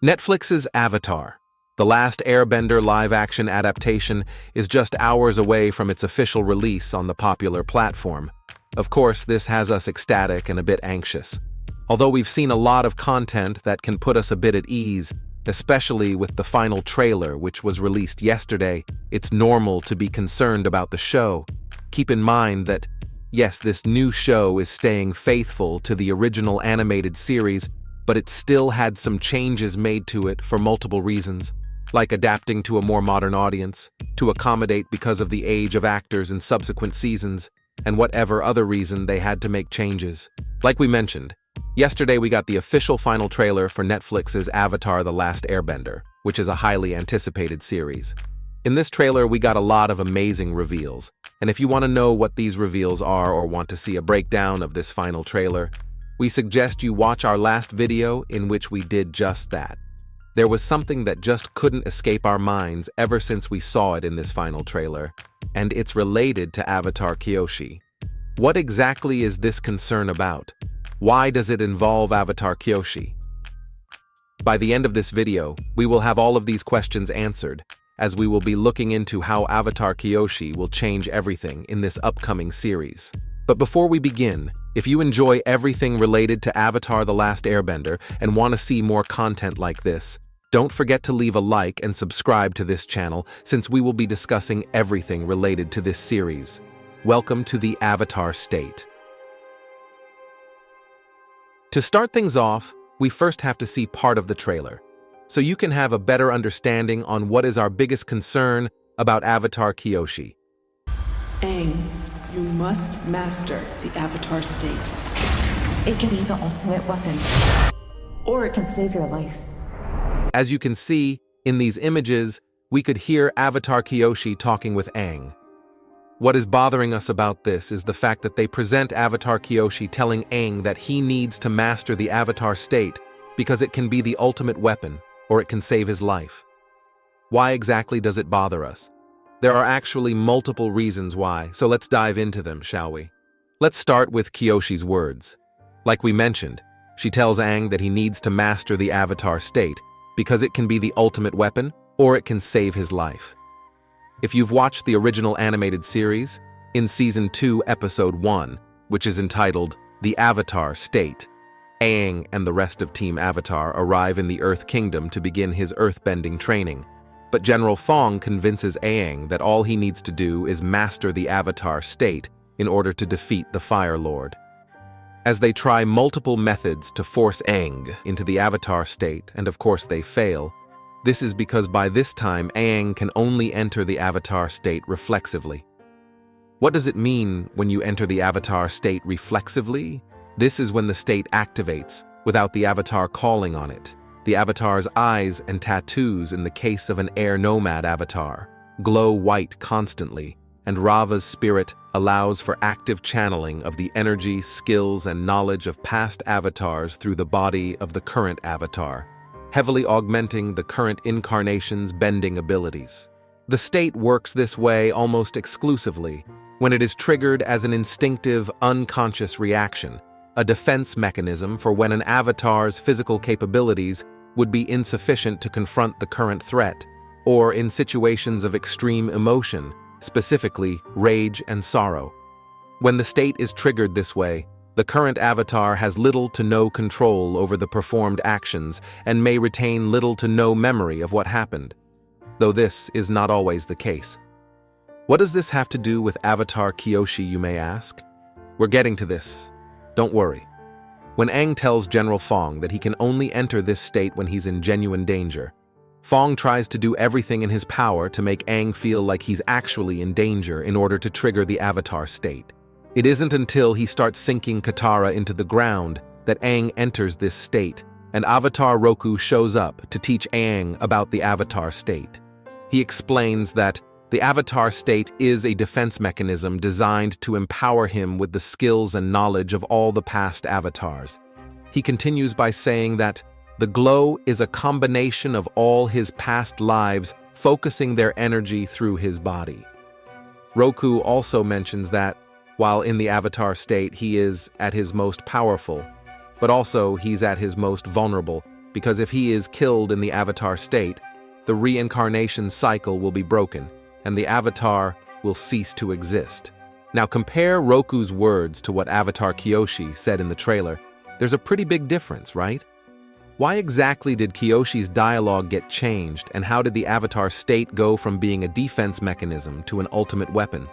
Netflix's Avatar, The Last Airbender live-action adaptation, is just hours away from its official release on the popular platform. Of course, this has us ecstatic and a bit anxious. Although we've seen a lot of content that can put us a bit at ease, especially with the final trailer which was released yesterday, it's normal to be concerned about the show. Keep in mind that, yes, this new show is staying faithful to the original animated series, but it still had some changes made to it for multiple reasons, like adapting to a more modern audience, to accommodate because of the age of actors in subsequent seasons, and whatever other reason they had to make changes. Like we mentioned, yesterday we got the official final trailer for Netflix's Avatar the Last Airbender, which is a highly anticipated series. In this trailer, we got a lot of amazing reveals, and if you want to know what these reveals are or want to see a breakdown of this final trailer, we suggest you watch our last video in which we did just that. There was something that just couldn't escape our minds ever since we saw it in this final trailer, and it's related to Avatar Kyoshi. What exactly is this concern about? Why does it involve Avatar Kyoshi? By the end of this video, we will have all of these questions answered, as we will be looking into how Avatar Kyoshi will change everything in this upcoming series. But before we begin, if you enjoy everything related to Avatar the Last Airbender and want to see more content like this, don't forget to leave a like and subscribe to this channel since we will be discussing everything related to this series. Welcome to the Avatar State. To start things off, we first have to see part of the trailer, so you can have a better understanding on what is our biggest concern about Avatar Kyoshi. Aang, you must master the Avatar state. It can be the ultimate weapon, or it can save your life. As you can see, in these images, we could hear Avatar Kyoshi talking with Aang. What is bothering us about this is the fact that they present Avatar Kyoshi telling Aang that he needs to master the Avatar state because it can be the ultimate weapon, or it can save his life. Why exactly does it bother us? There are actually multiple reasons why, so let's dive into them, shall we? Let's start with Kyoshi's words. Like we mentioned, she tells Aang that he needs to master the Avatar state because it can be the ultimate weapon, or it can save his life. If you've watched the original animated series, in Season 2, Episode 1, which is entitled The Avatar State, Aang and the rest of Team Avatar arrive in the Earth Kingdom to begin his earthbending training. But General Fong convinces Aang that all he needs to do is master the Avatar state in order to defeat the Fire Lord. As they try multiple methods to force Aang into the Avatar state, and of course they fail, this is because by this time Aang can only enter the Avatar state reflexively. What does it mean when you enter the Avatar state reflexively? This is when the state activates, without the Avatar calling on it. The Avatar's eyes and tattoos, in the case of an air nomad Avatar, glow white constantly, and Rava's spirit allows for active channeling of the energy, skills, and knowledge of past avatars through the body of the current Avatar, heavily augmenting the current incarnation's bending abilities. The state works this way almost exclusively when it is triggered as an instinctive, unconscious reaction, a defense mechanism for when an avatar's physical capabilities would be insufficient to confront the current threat, or in situations of extreme emotion, specifically rage and sorrow. When the state is triggered this way, the current avatar has little to no control over the performed actions and may retain little to no memory of what happened, though this is not always the case. What does this have to do with Avatar Kyoshi, you may ask? We're getting to this. Don't worry. When Aang tells General Fong that he can only enter this state when he's in genuine danger, Fong tries to do everything in his power to make Aang feel like he's actually in danger in order to trigger the Avatar state. It isn't until he starts sinking Katara into the ground that Aang enters this state, and Avatar Roku shows up to teach Aang about the Avatar state. He explains that the Avatar state is a defense mechanism designed to empower him with the skills and knowledge of all the past avatars. He continues by saying that the glow is a combination of all his past lives focusing their energy through his body. Roku also mentions that, while in the Avatar state he is at his most powerful, but also he's at his most vulnerable because if he is killed in the Avatar state, the reincarnation cycle will be broken, and the Avatar will cease to exist. Now compare Roku's words to what Avatar Kyoshi said in the trailer. There's a pretty big difference, right? Why exactly did Kyoshi's dialogue get changed, and how did the Avatar state go from being a defense mechanism to an ultimate weapon?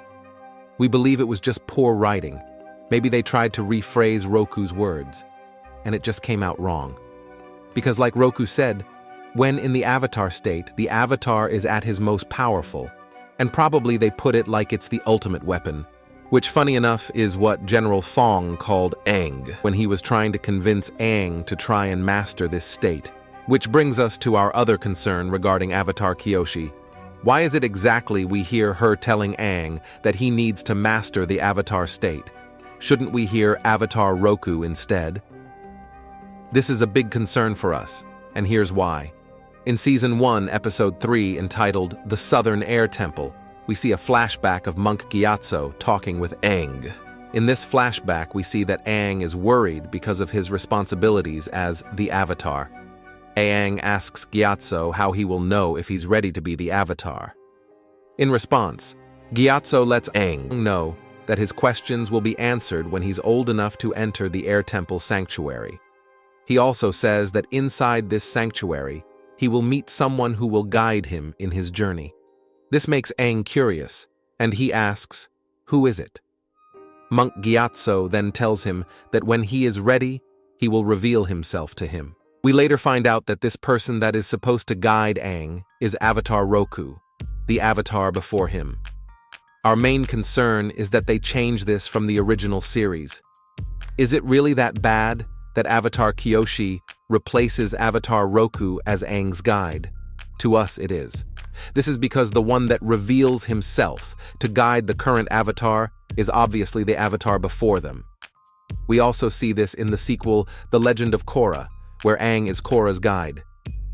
We believe it was just poor writing. Maybe they tried to rephrase Roku's words, and it just came out wrong. Because like Roku said, when in the Avatar state, the Avatar is at his most powerful, and probably they put it like it's the ultimate weapon, which funny enough is what General Fong called Aang when he was trying to convince Aang to try and master this state. Which brings us to our other concern regarding Avatar Kyoshi. Why is it exactly we hear her telling Aang that he needs to master the Avatar state? Shouldn't we hear Avatar Roku instead? This is a big concern for us, and here's why. In Season 1, Episode 3, entitled The Southern Air Temple, we see a flashback of Monk Gyatso talking with Aang. In this flashback, we see that Aang is worried because of his responsibilities as the Avatar. Aang asks Gyatso how he will know if he's ready to be the Avatar. In response, Gyatso lets Aang know that his questions will be answered when he's old enough to enter the Air Temple Sanctuary. He also says that inside this sanctuary, he will meet someone who will guide him in his journey. This makes Aang curious, and he asks, "Who is it?" Monk Gyatso then tells him that when he is ready, he will reveal himself to him. We later find out that this person that is supposed to guide Aang is Avatar Roku, the Avatar before him. Our main concern is that they change this from the original series. Is it really that bad that Avatar Kyoshi replaces Avatar Roku as Aang's guide? To us, it is. This is because the one that reveals himself to guide the current Avatar is obviously the Avatar before them. We also see this in the sequel, The Legend of Korra, where Aang is Korra's guide.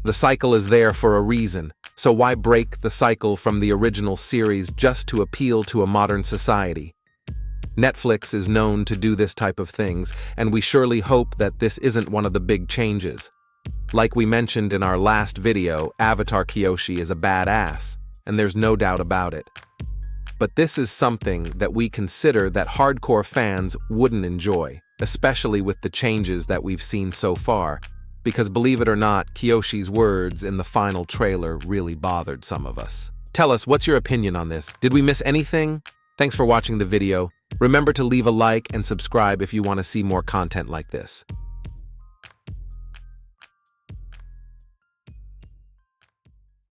The cycle is there for a reason, so why break the cycle from the original series just to appeal to a modern society? Netflix is known to do this type of things, and we surely hope that this isn't one of the big changes. Like we mentioned in our last video, Avatar Kyoshi is a badass, and there's no doubt about it. But this is something that we consider that hardcore fans wouldn't enjoy, especially with the changes that we've seen so far, because believe it or not, Kyoshi's words in the final trailer really bothered some of us. Tell us, what's your opinion on this? Did we miss anything? Thanks for watching the video. Remember to leave a like and subscribe if you want to see more content like this.